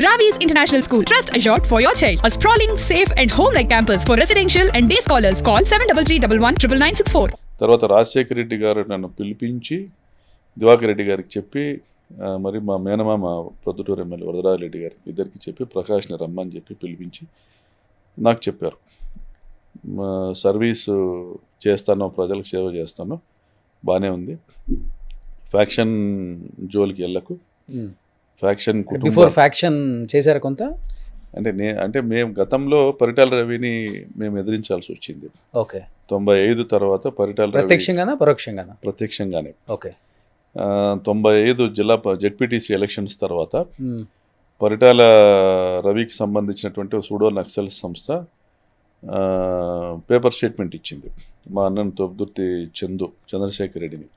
Ravi's International School. Trust assured for your child. A sprawling, safe and home-like campus for residential and day scholars. Call 7331 తర్వాత రాజశేఖర రెడ్డి గారు నన్ను పిలిపించి దివాకర్ రెడ్డి గారికి చెప్పి మరి మా మేనమామ ప్రొద్దుటూరు ఎమ్మెల్యే వరదరాజరెడ్డి గారికి ఇద్దరికి చెప్పి ప్రకాష్ని రమ్మని చెప్పి పిలిపించి నాకు చెప్పారు, సర్వీసు చేస్తాను, ప్రజలకు సేవ చేస్తాను, బాగానే ఉంది, ఫ్యాక్షన్ జోలికి వెళ్ళకు, ఫ్యాక్షన్ బిఫోర్ ఫ్యాక్షన్ చేశారు కొంత అంటే మేము గతంలో పరిటాల రవిని మేము ఎదిరించాల్సి వచ్చింది. ఓకే, 95 తర్వాత పరిటాల రవి ప్రత్యక్షంగానే. ఓకే, 95 జిల్లా జెడ్పీటీసీ ఎలక్షన్స్ తర్వాత పరిటాల రవికి సంబంధించినటువంటి సూడో నక్సల్ సంస్థ పేపర్ స్టేట్మెంట్ ఇచ్చింది. మా అన్నను తొబ్దుర్తి చంద్రశేఖర్ రెడ్డిని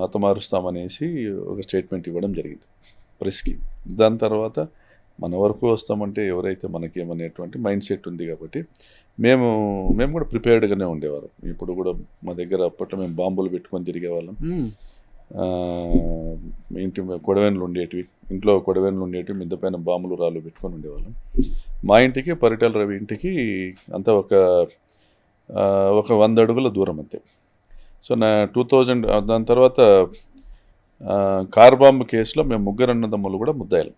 హతమారుస్తామనేసి ఒక స్టేట్మెంట్ ఇవ్వడం జరిగింది ప్రెస్కి. దాని తర్వాత మన వరకు వస్తామంటే ఎవరైతే మనకేమనేటువంటి మైండ్ సెట్ ఉంది కాబట్టి మేము కూడా ప్రిపేర్డ్గానే ఉండేవారు. ఇప్పుడు కూడా మా దగ్గర అప్పట్లో మేము బాంబులు పెట్టుకొని తిరిగేవాళ్ళం. ఇంటి కొడవేన్లు ఉండేటివి, ఇంట్లో కొడవేన్లు ఉండేటివి, మిద్ద పైన బాంబులు రాళ్ళు పెట్టుకొని ఉండేవాళ్ళం. మా ఇంటికి పరిటాల రవి ఇంటికి అంతా ఒక 100 అడుగుల దూరం అంతే. సో 2000 దాని తర్వాత కార్ బాంబు కేసులో మేము ముగ్గురు అన్నదమ్ములు కూడా ముద్దాయిలం.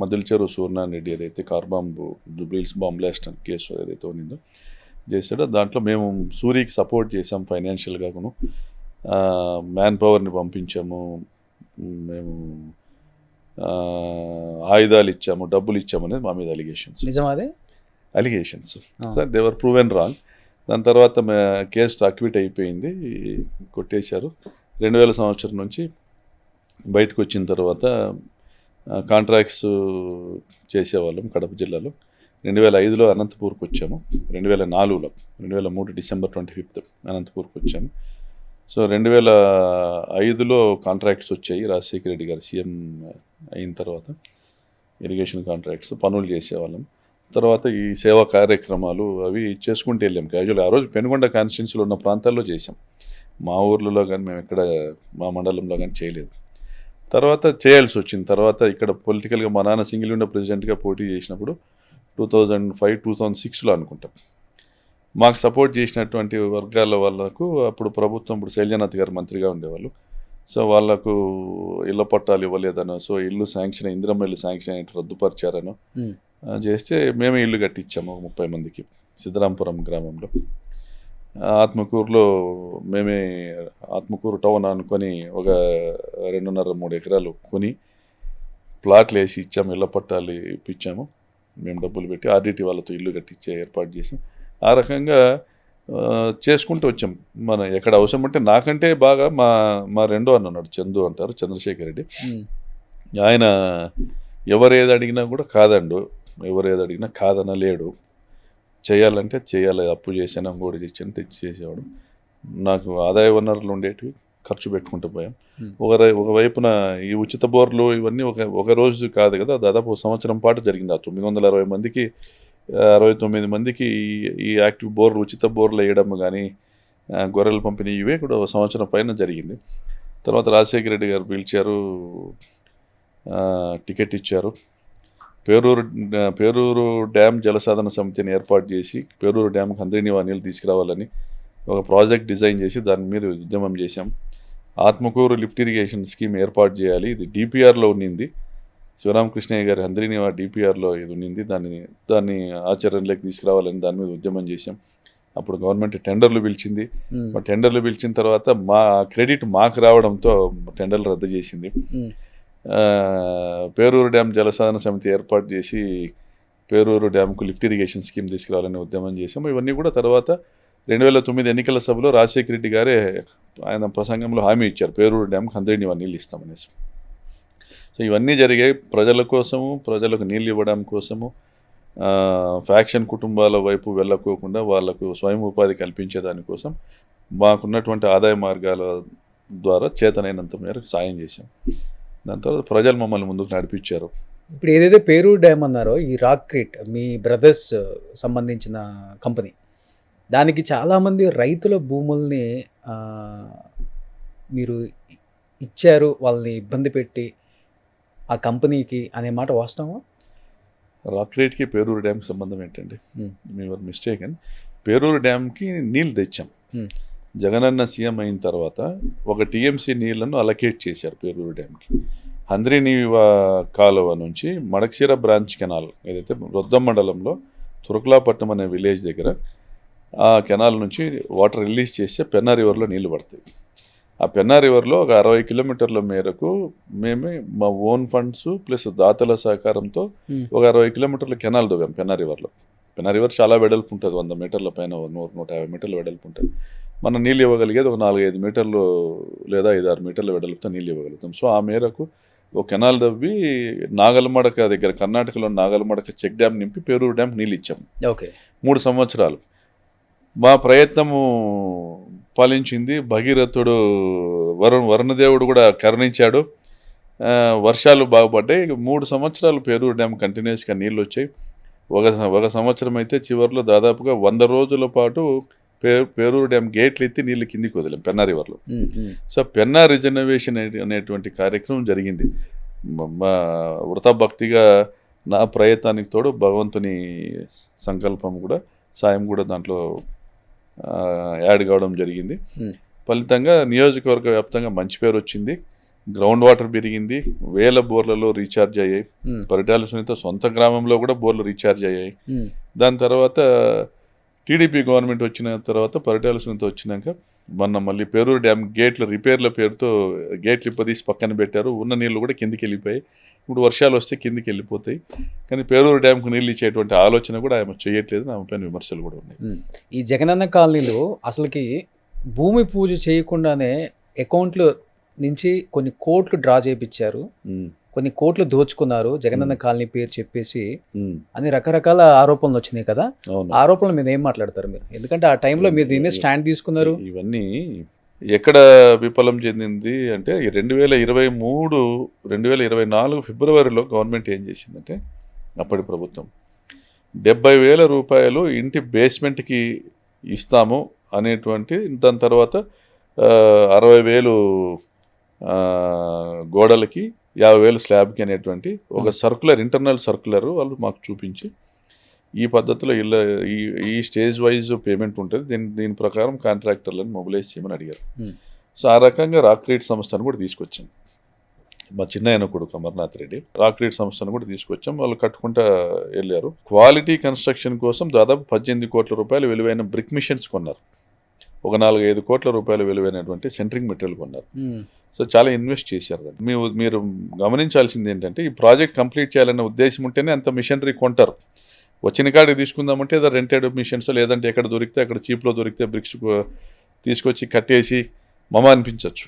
మదిల్చెరు సూర్యనారాయణ రెడ్డి ఏదైతే car bomb Jubilee Hills bomb blast అని కేసు ఏదైతే ఉన్నిందో చేశాడో దాంట్లో మేము సూరికి సపోర్ట్ చేసాం ఫైనాన్షియల్గాను, మ్యాన్ పవర్ని పంపించాము, మేము ఆయుధాలు ఇచ్చాము, డబ్బులు ఇచ్చాము అనేది మా మీద అలిగేషన్స్. సార్ దేవర్ ప్రూవెన్ రాంగ్. దాని తర్వాత కేసు అక్విట్ అయిపోయింది, కొట్టేశారు. 2000 సంవత్సరం నుంచి బయటకు వచ్చిన తర్వాత కాంట్రాక్ట్స్ చేసేవాళ్ళం కడప జిల్లాలో. 2005లో అనంతపూర్కి వచ్చాము, 2004లో 2003 డిసెంబర్ 25 అనంతపూర్కి వచ్చాము. సో 2005లో కాంట్రాక్ట్స్ వచ్చాయి. రాజశేఖర రెడ్డి గారు సీఎం అయిన తర్వాత ఇరిగేషన్ కాంట్రాక్ట్స్ పనులు చేసేవాళ్ళం. తర్వాత ఈ సేవా కార్యక్రమాలు అవి చేసుకుంటూ వెళ్ళాం క్యాజువల్. ఆ రోజు పెనుగొండ కాన్స్టిట్యున్సీలో ఉన్న ప్రాంతాల్లో చేసాం, మా ఊర్లలో కానీ మేము ఎక్కడ మా మండలంలో కానీ చేయలేదు. తర్వాత చేయాల్సి వచ్చింది. తర్వాత ఇక్కడ పొలిటికల్గా మా నాన్న సింగిల్ విండో ప్రెసిడెంట్గా పోటీ చేసినప్పుడు 2005-2006లో అనుకుంటాం, మాకు సపోర్ట్ చేసినటువంటి వర్గాల వాళ్ళకు అప్పుడు ప్రభుత్వం, ఇప్పుడు శైలజనాథ్ గారు మంత్రిగా ఉండేవాళ్ళు, సో వాళ్ళకు ఇళ్ళ పట్టాలు ఇవ్వలేదనో, సో ఇల్లు శాంక్షన్ ఇందిరమ్మ ఇల్లు శాంక్షన్ అయినట్టు రద్దుపరిచారనో చేస్తే మేమే ఇల్లు కట్టించాము 30 మందికి సిద్ధరాంపురం గ్రామంలో. ఆత్మకూరులో మేమే ఆత్మకూరు టౌన్ అనుకొని ఒక 2.5-3 ఎకరాలు కొని ప్లాట్లు వేసి ఇచ్చాము, ఇళ్ళ పట్టాలు ఇప్పించాము, మేము డబ్బులు పెట్టి ఆర్డిటీ వాళ్ళతో ఇల్లు కట్టించే ఏర్పాటు చేసాం. ఆ రకంగా చేసుకుంటూ వచ్చాం. మన ఎక్కడ అవసరం అంటే నాకంటే బాగా మా రెండో అన్న ఉన్నాడు, చందు అంటారు, చంద్రశేఖర్ రెడ్డి. ఆయన ఎవరు ఏది అడిగినా కూడా కాదండు, ఎవరు ఏది అడిగినా కాదనలేడు, చేయాలంటే చేయాలి, అప్పు చేసాను ఇంకోటి తెచ్చాను తెచ్చి చేసేవాడు. నాకు ఆదాయ వనరులు ఉండేటివి, ఖర్చు పెట్టుకుంటూ పోయాం. ఒకవైపున ఈ ఉచిత బోర్లు ఇవన్నీ ఒక రోజు కాదు కదా, దాదాపు సంవత్సరం పాటు జరిగింది. ఆ 960 మందికి 69 మందికి ఈ యాక్టివ్ బోర్లు ఉచిత బోర్లు వేయడం కానీ గొర్రెలు పంపిణీ ఇవే కూడా ఒక సంవత్సరం పైన జరిగింది. తర్వాత రాజశేఖర రెడ్డి గారు పిలిచారు, టికెట్ ఇచ్చారు. పేరూరు డ్యామ్ జలసాధన సమితిని ఏర్పాటు చేసి పేరూరు డ్యామ్కి హంద్రీనివా నీళ్ళు తీసుకురావాలని ఒక ప్రాజెక్ట్ డిజైన్ చేసి దాని మీద ఉద్యమం చేశాం. ఆత్మకూరు లిఫ్ట్ ఇరిగేషన్ స్కీమ్ ఏర్పాటు చేయాలి, ఇది డిపిఆర్లో ఉన్నింది, శివరామకృష్ణయ్య గారి హంద్రీనివా డిపిఆర్లో ఇది ఉన్నింది, దాన్ని ఆచరణలోకి తీసుకురావాలని దాని మీద ఉద్యమం చేశాం. అప్పుడు గవర్నమెంట్ టెండర్లు పిలిచింది. టెండర్లు పిలిచిన తర్వాత మా క్రెడిట్ మాకు రావడంతో టెండర్లు రద్దు చేసింది. పేరూరు డ్యామ్ జలసాధన సమితి ఏర్పాటు చేసి పేరూరు డ్యామ్కు లిఫ్ట్ ఇరిగేషన్ స్కీమ్ తీసుకురావాలని ఉద్యమం చేసాము. ఇవన్నీ కూడా తర్వాత 2009 ఎన్నికల సభలో రాజశేఖర రెడ్డి గారే ఆయన ప్రసంగంలో హామీ ఇచ్చారు, పేరూరు డ్యామ్కి హంద్రీనివా నీళ్ళు ఇస్తామనేసి. సో ఇవన్నీ జరిగాయి ప్రజల కోసము, ప్రజలకు నీళ్ళు ఇవ్వడం కోసము, ఫ్యాక్షన్ కుటుంబాల వైపు వెళ్ళకోకుండా వాళ్లకు స్వయం ఉపాధి కల్పించేదానికోసం మాకున్నటువంటి ఆదాయ మార్గాల ద్వారా చేతనైనంత మేరకు సాయం చేశాం. దాని తర్వాత ప్రజలు మమ్మల్ని ముందుకు నడిపించారు. ఇప్పుడు ఏదైతే పేరూరు డ్యామ్ అన్నారో, ఈ రాక్ క్రీట్ మీ బ్రదర్స్ సంబంధించిన కంపెనీ, దానికి చాలామంది రైతుల భూముల్ని మీరు ఇచ్చారు, వాళ్ళని ఇబ్బంది పెట్టి ఆ కంపెనీకి అనే మాట వాస్తవమా? రాక్రేట్కి పేరూరు డ్యామ్కి సంబంధం ఏంటండి? Hmm. మీరు మిస్టేక్ అని. పేరూరు డ్యామ్కి నీళ్ళు తెచ్చాం. Hmm. జగనన్న సీఎం అయిన తర్వాత ఒక టీఎంసీ నీళ్లను అలకేట్ చేశారు పేరూరు డ్యామ్కి. హంద్రీనీవ కాలువ నుంచి మడక్సిర బ్రాంచ్ కెనాల్ ఏదైతే రొద్దం మండలంలో తురకలాపట్నం అనే విలేజ్ దగ్గర ఆ కెనాల్ నుంచి వాటర్ రిలీజ్ చేస్తే పెన్నా రివర్లో నీళ్లు పడతాయి. ఆ పెన్నా రివర్లో ఒక 60 కిలోమీటర్ల మేరకు మేమే మా ఓన్ ఫండ్స్ ప్లస్ దాతల సహకారంతో ఒక 60 కిలోమీటర్ల కెనాల్ దవ్వాం పెన్నా రివర్లో. పెన్నా రివర్ చాలా వెడల్పు ఉంటుంది, 100 మీటర్ల పైన 100-150 మీటర్ల వెడల్పు ఉంటుంది. మనం నీళ్ళు ఇవ్వగలిగేది ఒక 4-5 మీటర్లు లేదా 5-6 మీటర్ల వెడల్పుతో నీళ్ళు ఇవ్వగలుగుతాం. సో ఆ మేరకు ఒక కెనాల్ దవ్వి నాగలమడక దగ్గర కర్ణాటకలో నాగలమడక చెక్ డ్యామ్ నింపి పేరూరు డ్యామ్ నీళ్ళు ఇచ్చాం. ఓకే. 3 సంవత్సరాలు మా ప్రయత్నము ఫలించింది. భగీరథుడు వరుణదేవుడు కూడా కరుణించాడు. వర్షాలు బాగుపడ్డాయి. 3 సంవత్సరాలు పేరూరు డ్యామ్ కంటిన్యూస్గా నీళ్ళు వచ్చాయి. ఒక సంవత్సరం అయితే చివరిలో దాదాపుగా 100 రోజుల పాటు పేరూరు డ్యామ్ గేట్లు ఎత్తి నీళ్ళు కిందికి వదిలాం పెన్నా రివర్లో. సో పెన్నా రిజర్వేషన్ అనేటువంటి కార్యక్రమం జరిగింది. మా వృతభక్తిగా నా ప్రయత్నానికి తోడు భగవంతుని సంకల్పం కూడా సాయం కూడా దాంట్లో యాడ్ కావడం జరిగింది. ఫలితంగా నియోజకవర్గ వ్యాప్తంగా మంచి పేరు వచ్చింది. గ్రౌండ్ వాటర్ పెరిగింది. 1000 బోర్లలో రీఛార్జ్ అయ్యాయి. పరిటాల సునీత సొంత గ్రామంలో కూడా బోర్లు రీఛార్జ్ అయ్యాయి. దాని తర్వాత టీడీపీ గవర్నమెంట్ వచ్చిన తర్వాత పరిటాల సునీత వచ్చినాక మొన్న మళ్ళీ పేరూరు డ్యామ్ గేట్ల రిపేర్ల పేరుతో గేట్లు ఇప్పదీసి పక్కన పెట్టారు. ఉన్న నీళ్ళు కూడా కిందికి వెళ్ళిపోయాయి. ఇప్పుడు వర్షాలు వస్తే కిందికి వెళ్ళిపోతాయి. కానీ పేరూరు డ్యామ్కు నీళ్ళు ఇచ్చేటువంటి ఆలోచన కూడా ఆమె చేయట్లేదు. ఆమె పైన విమర్శలు కూడా ఉన్నాయి. ఈ జగనన్న కాలనీలో అసలుకి భూమి పూజ చేయకుండానే అకౌంట్లు నుంచి కొన్ని కోట్లు డ్రా చేయించారు, కొన్ని కోట్లు దోచుకున్నారు జగనన్న కాలనీ పేరు చెప్పేసి అని రకరకాల ఆరోపణలు వచ్చినాయి కదా. ఆరోపణల మీద ఏం మాట్లాడతారు మీరు? ఎందుకంటే ఆ టైంలో మీరు దీన్ని స్టాండ్ తీసుకున్నారు. ఇవన్నీ ఎక్కడ విఫలం చెందింది అంటే 2023, 2024 ఫిబ్రవరిలో గవర్నమెంట్ ఏం చేసిందంటే అప్పటి ప్రభుత్వం 70,000 రూపాయలు ఇంటి బేస్మెంట్కి ఇస్తాము అనేటువంటి, దాని తర్వాత 60,000 గోడలకి 50,000 స్లాబ్కి అనేటువంటి ఒక సర్కులర్, ఇంటర్నల్ సర్కులర్ వాళ్ళు మాకు చూపించి ఈ పద్ధతిలో ఈ స్టేజ్ వైజ్ పేమెంట్ ఉంటుంది, దీని ప్రకారం కాంట్రాక్టర్లను మొబిలైజ్ చేయమని అడిగారు. సో ఆ రకంగా రాక్రేట్ సంస్థను కూడా తీసుకొచ్చాం. మా చిన్నయ్యన కొడుకు అమర్నాథ్ రెడ్డి రాక్రేట్ సంస్థను కూడా తీసుకొచ్చాం. వాళ్ళు కట్టుకుంటా వెళ్ళారు. క్వాలిటీ కన్స్ట్రక్షన్ కోసం దాదాపు 18 కోట్ల రూపాయలు విలువైన బ్రిక్ మిషన్స్ కొన్నారు. ఒక 4-5 కోట్ల రూపాయలు విలువైనటువంటి సెంట్రింగ్ మెటీరియల్ కొన్నారు. సో చాలా ఇన్వెస్ట్ చేశారు దాన్ని. మీరు గమనించాల్సింది ఏంటంటే ఈ ప్రాజెక్ట్ కంప్లీట్ చేయాలన్న ఉద్దేశం ఉంటేనే అంత మిషనరీ కొంటారు. వచ్చిన కాడికి తీసుకుందామంటే ఏదో రెంటెడ్ మిషన్స్, లేదంటే ఎక్కడ దొరికితే అక్కడ చీప్లో దొరికితే బ్రిక్స్ తీసుకొచ్చి కట్టేసి అనిపించవచ్చు.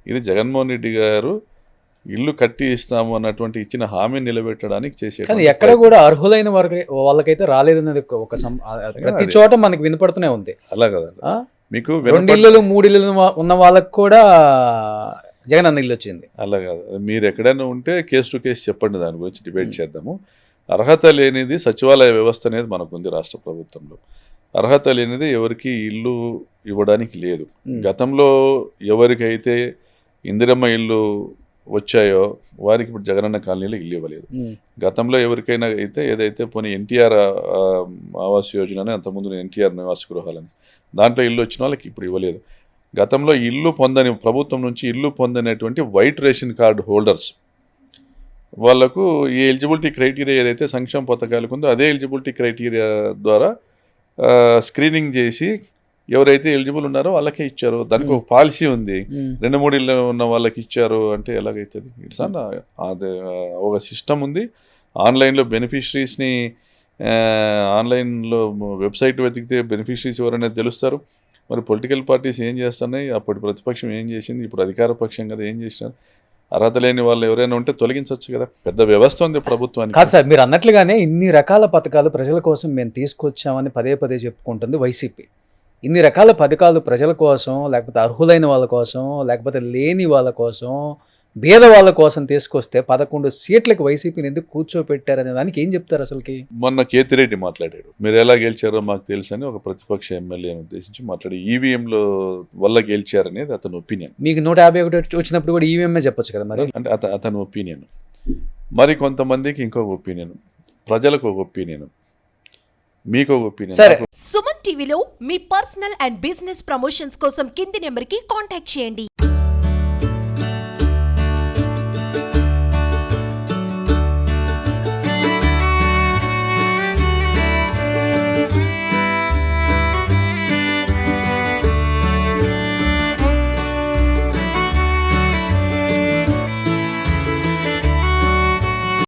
ఇది జగన్మోహన్ రెడ్డి గారు ఇల్లు కట్టి ఇస్తాము అన్నటువంటి ఇచ్చిన హామీ నిలబెట్టడానికి చేసే, కానీ ఎక్కడ కూడా అర్హులైన వాళ్ళకైతే రాలేదన్నది ఒక ప్రతి చోట మనకి వినపడుతూనే ఉంది. అలా కదా, మీకు 2 ఇళ్ళు 3 ఇళ్ళు ఉన్న వాళ్ళకి కూడా జగనన్న ఇల్లు వచ్చింది. అలా కాదు, మీరు ఎక్కడైనా ఉంటే కేసు టు కేసు చెప్పండి, దాని గురించి డిబేట్ చేద్దాము. అర్హత లేనిది సచివాలయ వ్యవస్థ అనేది మనకుంది రాష్ట్ర ప్రభుత్వంలో. అర్హత లేనిది ఎవరికి ఇల్లు ఇవ్వడానికి లేదు. గతంలో ఎవరికైతే ఇందిరమ్మ ఇల్లు వచ్చాయో వారికి ఇప్పుడు జగనన్న కాలనీలో ఇల్లు ఇవ్వలేదు. గతంలో ఎవరికైనా అయితే ఏదైతే పోనీ ఎన్టీఆర్ ఆవాస్ యోజన, అంతకుముందు ఎన్టీఆర్ నివాస గృహాలని దాంట్లో ఇల్లు వచ్చిన వాళ్ళకి ఇప్పుడు ఇవ్వలేదు. గతంలో ఇల్లు పొందని, ప్రభుత్వం నుంచి ఇల్లు పొందనేటువంటి వైట్ రేషన్ కార్డు హోల్డర్స్ వాళ్లకు ఈ ఎలిజిబిలిటీ క్రైటీరియా ఏదైతే సంక్షేమ పథకాలకు ఉందో అదే ఎలిజిబిలిటీ క్రైటీరియా ద్వారా స్క్రీనింగ్ చేసి ఎవరైతే ఎలిజిబుల్ ఉన్నారో వాళ్ళకే ఇచ్చారు. దానికి ఒక పాలసీ ఉంది. 2-3 ఇళ్ళు ఉన్న వాళ్ళకి ఇచ్చారు అంటే ఎలాగైతుంది? ఇట్స్ అదే ఒక సిస్టమ్ ఉంది. ఆన్లైన్లో బెనిఫిషరీస్ని ఆన్లైన్లో వెబ్సైట్ వెతికితే బెనిఫిషరీస్ ఎవరైనా తెలుస్తారు. మరి పొలిటికల్ పార్టీస్ ఏం చేస్తున్నాయి? అప్పటి ప్రతిపక్షం ఏం చేసింది? ఇప్పుడు అధికార పక్షం కదా ఏం చేసినారు? అర్హత లేని వాళ్ళు ఎవరైనా ఉంటే తొలగించవచ్చు కదా. పెద్ద వ్యవస్థ ఉంది ప్రభుత్వానికి. కాదు సార్, మీరు అన్నట్లుగానే ఇన్ని రకాల పథకాలు ప్రజల కోసం మేము తీసుకొచ్చామని పదే పదే చెప్పుకుంటుంది వైసీపీ. ఇన్ని రకాల పథకాలు ప్రజల కోసం, లేకపోతే అర్హులైన వాళ్ళ కోసం, లేకపోతే లేని వాళ్ళ కోసం పేద వాళ్ళ కోసం తీసుకొస్తే 11 సీట్లకు వైసీపీని ఎందుకు కూర్చోపెట్టారనే దానికి ఏం చెప్తారు అసలుకి? మొన్న కేతిరెడ్డి మాట్లాడాడు, మీరు ఎలా గెలిచారో మాకు తెలుసు అని ఒక ప్రతిపక్ష ఎమ్మెల్యేని ఉద్దేశించి మాట్లాడి ఈవీఎంలో వల్ల గెలిచారనేది అతని ఒపీనియన్. మీకు 151 వచ్చినప్పుడు కూడా ఈవీఎంఏ చెప్పొచ్చు కదా మరి. అంటే అతని ఒపీనియన్. మరి కొంతమందికి ఇంకొక ఒపీనియన్, ప్రజలకు ఒక ఒపీనియన్, మీకు ఒక ఒపీనియన్. సరే, సుమన్ టీవీలో మీ పర్సనల్ అండ్ బిజినెస్ ప్రమోషన్స్ కోసం కింది నెంబర్కి కాంటాక్ట్ చేయండి.